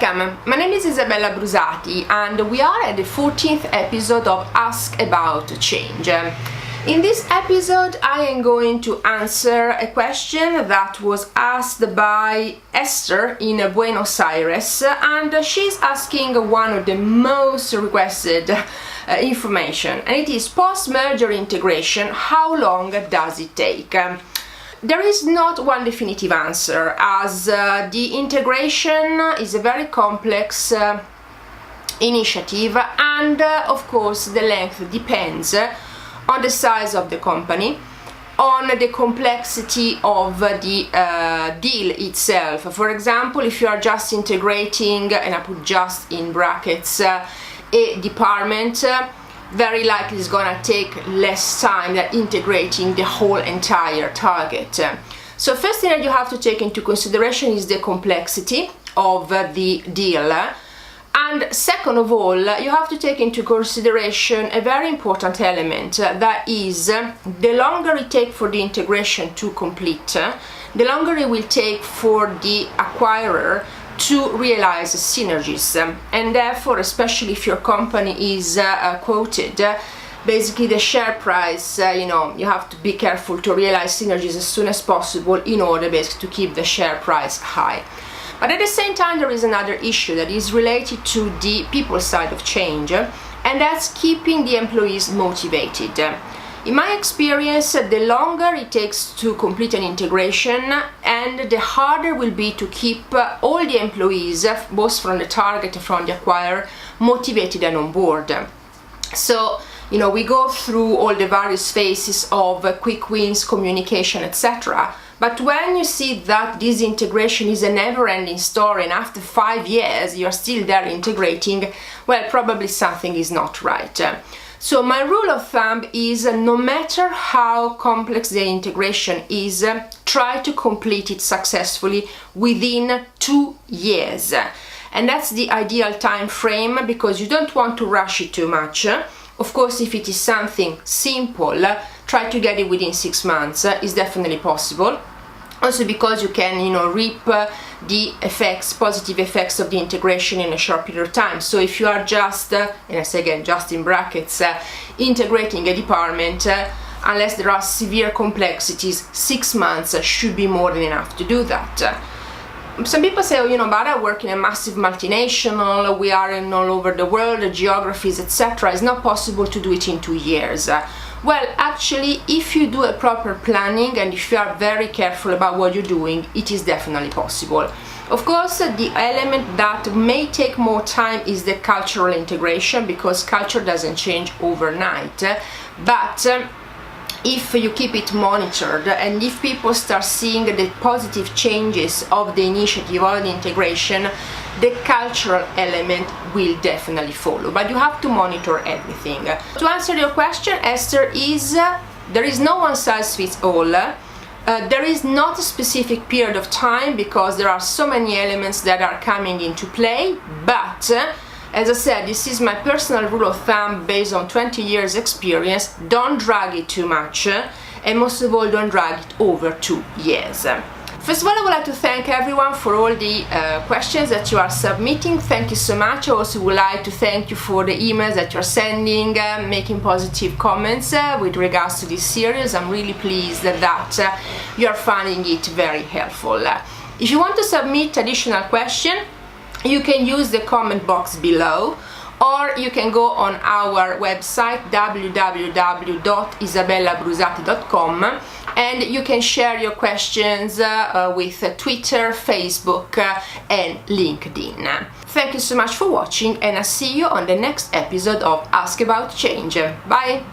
Welcome, my name is Isabella Brusati and we are at the 14th episode of Ask About Change. In this episode I am going to answer a question that was asked by Esther in Buenos Aires, and she's asking one of the most requested information, and it is post-merger integration, how long does it take? There is not one definitive answer, as the integration is a very complex initiative, and of course the length depends on the size of the company, on the complexity of the deal itself. For example, if you are just integrating, and I put just in brackets, a department, very likely it's gonna take less time than integrating the whole entire target. So first thing that you have to take into consideration is the complexity of the deal, and second of all you have to take into consideration a very important element, that is the longer it takes for the integration to complete, the longer it will take for the acquirer to realize synergies, and therefore, especially if your company is quoted, basically the share price, you have to be careful to realize synergies as soon as possible in order basically to keep the share price high. But at the same time there is another issue that is related to the people side of change, and that's keeping the employees motivated. In my experience, the longer it takes to complete an integration, and the harder will be to keep all the employees, both from the target and from the acquirer, motivated and on board. So, we go through all the various phases of quick wins, communication, etc. But when you see that this integration is a never-ending story, and after 5 years you're still there integrating, well, probably something is not right. So my rule of thumb is, no matter how complex the integration is, try to complete it successfully within 2 years. And that's the ideal time frame, because you don't want to rush it too much. Of course, if it is something simple, try to get it within 6 months. Is definitely possible. Also because you can, reap the effects, positive effects of the integration in a short period of time. So if you are just, and I say again, just in brackets, integrating a department, unless there are severe complexities, 6 months should be more than enough to do that. Some people say, but I work in a massive multinational, we are in all over the world, the geographies, etc. It's not possible to do it in 2 years. Well, actually, if you do a proper planning and if you are very careful about what you're doing, it is definitely possible. Of course, the element that may take more time is the cultural integration, because culture doesn't change overnight. But if you keep it monitored, and if people start seeing the positive changes of the initiative or the integration, the cultural element will definitely follow. But you have to monitor everything. To answer your question, Esther, there is no one size fits all. There is not a specific period of time, because there are so many elements that are coming into play. But as I said, this is my personal rule of thumb based on 20 years experience. Don't drag it too much, and most of all, don't drag it over 2 years. First of all, I would like to thank everyone for all the questions that you are submitting. Thank you so much. I also would like to thank you for the emails that you're sending, making positive comments with regards to this series. I'm really pleased that you are finding it very helpful. If you want to submit additional questions, you can use the comment box below, or you can go on our website www.isabellabrusati.com, and you can share your questions with Twitter, Facebook, and LinkedIn. Thank you so much for watching, and I'll see you on the next episode of Ask About Change. Bye!